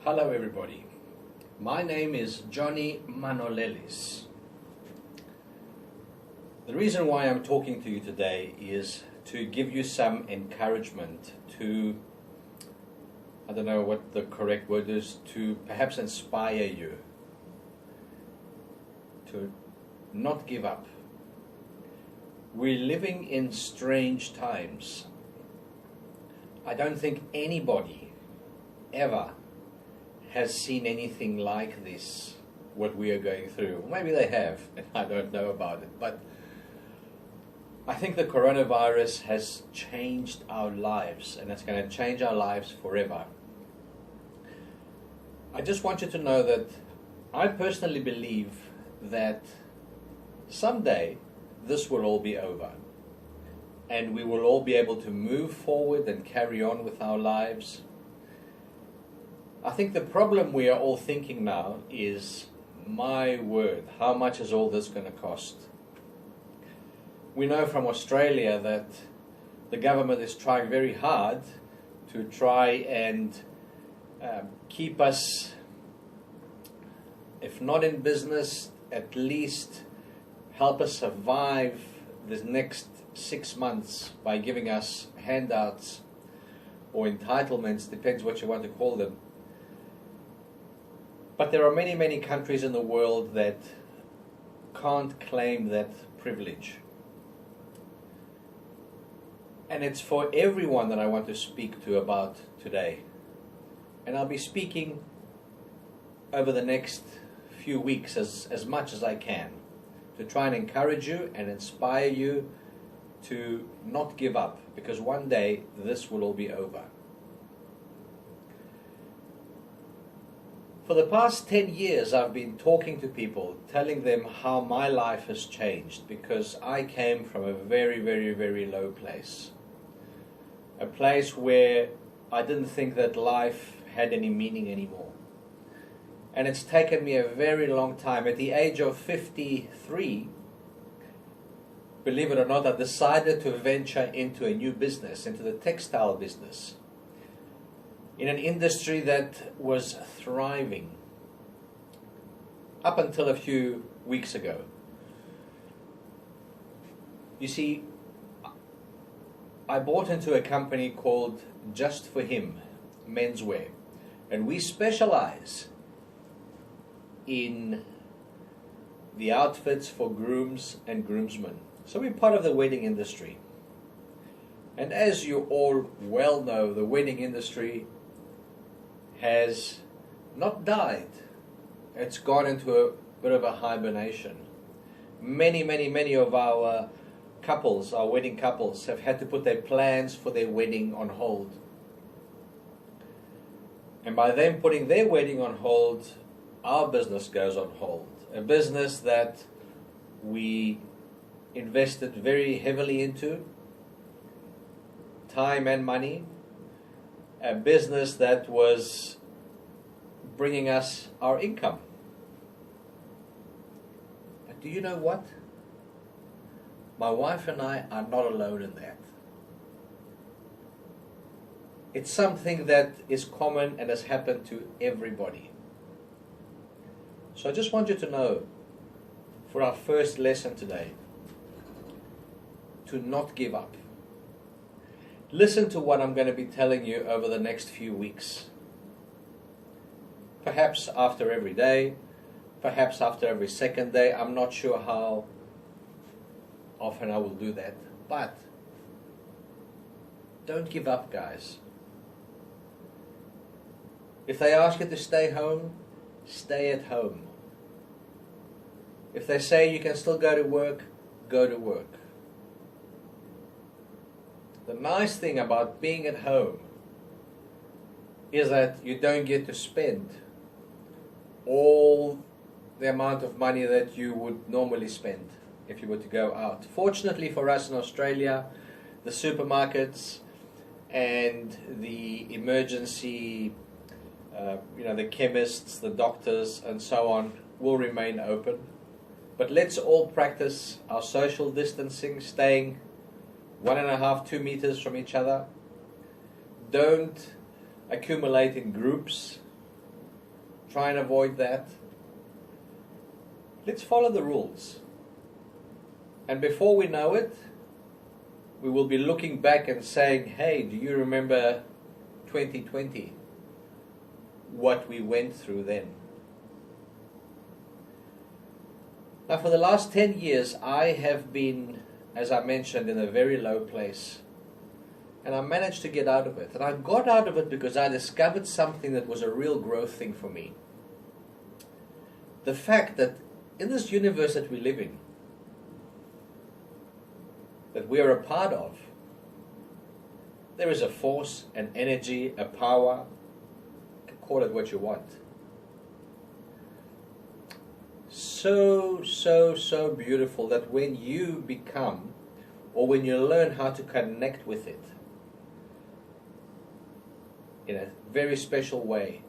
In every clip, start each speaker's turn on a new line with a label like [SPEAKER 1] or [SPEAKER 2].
[SPEAKER 1] Hello everybody, my name is Johnny Manolelis. The reason why I'm talking to you today is to give you some encouragement to, I don't know what the correct word is, to perhaps inspire you to not give up. We're living in strange times. I don't think anybody ever has seen anything like this, what we are going through. Maybe they have, and I don't know about it, but I think the coronavirus has changed our lives, and it's going to change our lives forever. I just want you to know that I personally believe that someday this will all be over, and we will all be able to move forward and carry on with our lives. I think the problem we are all thinking now is, my word, how much is all this going to cost? We know from Australia that the government is trying very hard to try and keep us, if not in business, at least help us survive the next 6 months by giving us handouts or entitlements, depends what you want to call them. But there are many, many countries in the world that can't claim that privilege. And it's for everyone that I want to speak to about today. And I'll be speaking over the next few weeks as much as I can to try and encourage you and inspire you to not give up, because one day this will all be over. For the past 10 years, I've been talking to people, telling them how my life has changed, because I came from a very, very, very low place. A place where I didn't think that life had any meaning anymore. And it's taken me a very long time. At the age of 53, believe it or not, I decided to venture into a new business, into the textile business, in an industry that was thriving up until a few weeks ago. You see, I bought into a company called Just For Him Menswear, and we specialize in the outfits for grooms and groomsmen. So we're part of the wedding industry. And as you all well know, the wedding industry has not died. It's gone into a bit of a hibernation. Many of our couples, our wedding couples, have had to put their plans for their wedding on hold. And by them putting their wedding on hold, our business goes on hold. A business that we invested very heavily into, time and money, a business that was bringing us our income. But do you know what? My wife and I are not alone in that. It's something that is common and has happened to everybody. So I just want you to know, for our first lesson today, to not give up. Listen to what I'm going to be telling you over the next few weeks. Perhaps after every day, perhaps after every second day. I'm not sure how often I will do that. But don't give up, guys. If they ask you to stay home, stay at home. If they say you can still go to work, go to work. The nice thing about being at home is that you don't get to spend all the amount of money that you would normally spend if you were to go out. Fortunately for us in Australia, the supermarkets and the emergency, the chemists, the doctors and so on will remain open. But let's all practice our social distancing, staying 1.5 to 2 meters from each other. Don't accumulate in groups. try and avoid that. Let's follow the rules. And before we know it, we will be looking back and saying, hey, do you remember 2020? What we went through then. Now for the last 10 years, I have been, as I mentioned, in a very low place. And I managed to get out of it. And I got out of it because I discovered something that was a real growth thing for me. The fact that in this universe that we live in, that we are a part of, there is a force, an energy, a power, you can call it what you want. So beautiful that when you become, or when you learn how to connect with it in a very special way,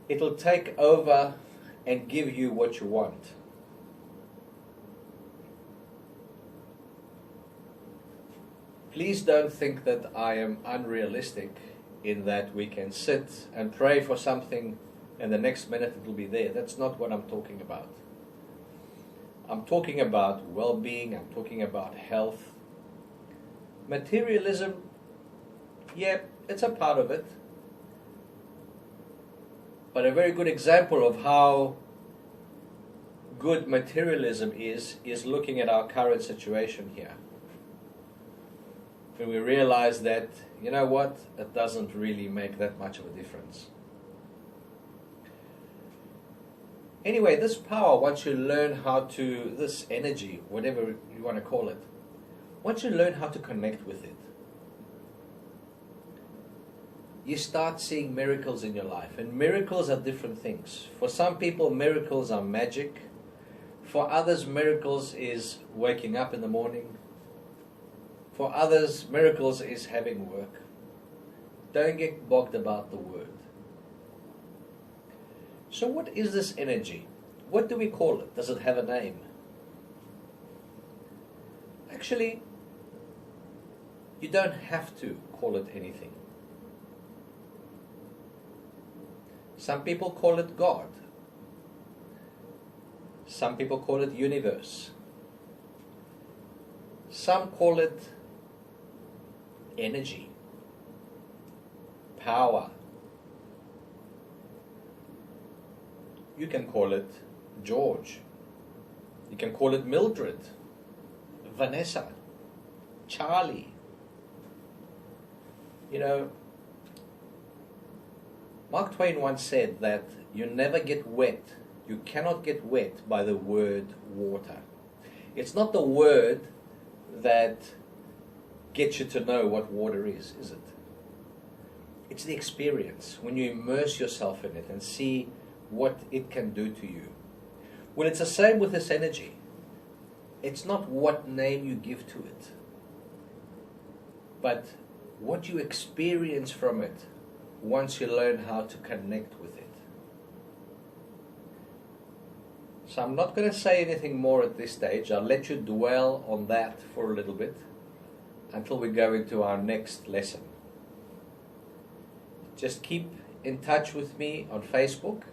[SPEAKER 1] it'll take over and give you what you want. Please don't think that I am unrealistic in that we can sit and pray for something and the next minute it will be there. That's not what I'm talking about. I'm talking about well-being, I'm talking about health. Materialism, yeah, it's a part of it. But a very good example of how good materialism is looking at our current situation here. When we realize that, you know what, it doesn't really make that much of a difference. Anyway, this power, once you learn how to, this energy, whatever you want to call it, once you learn how to connect with it, you start seeing miracles in your life. And miracles are different things. For some people, miracles are magic. For others, miracles is waking up in the morning. For others, miracles is having work. Don't get bogged about the word. So what is this energy? What do we call it? Does it have a name? Actually, you don't have to call it anything. Some people call it God. Some people call it universe. Some call it energy, power. You can call it George. You can call it Mildred, Vanessa, Charlie. You know, Mark Twain once said that you never get wet, you cannot get wet by the word water. It's not the word that gets you to know what water is it? It's the experience, when you immerse yourself in it and see what it can do to you. Well, it's the same with this energy. It's not what name you give to it, but what you experience from it once you learn how to connect with it. So I'm not going to say anything more at this stage. I'll let you dwell on that for a little bit until we go into our next lesson. Just keep in touch with me on Facebook.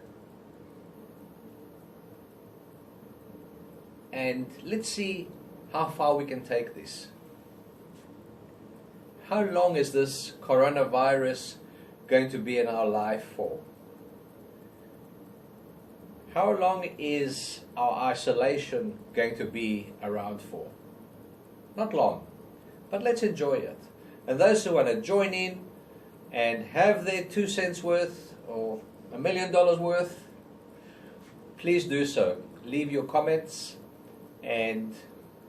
[SPEAKER 1] And let's see how far we can take this. How long is this coronavirus going to be in our life for? How long is our isolation going to be around for? Not long, but let's enjoy it. And those who want to join in and have their 2 cents worth or $1 million worth, please do so. Leave your comments and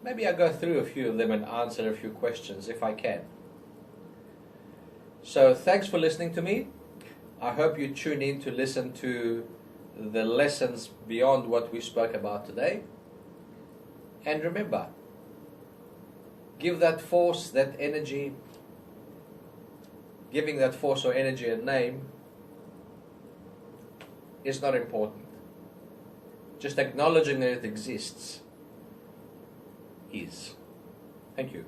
[SPEAKER 1] maybe I'll go through a few of them and answer a few questions if I can. So thanks for listening to me. I hope you tune in to listen to the lessons beyond what we spoke about today. And remember, give that force, that energy, giving that force or energy a name is not important. Just acknowledging that it exists is. Thank you.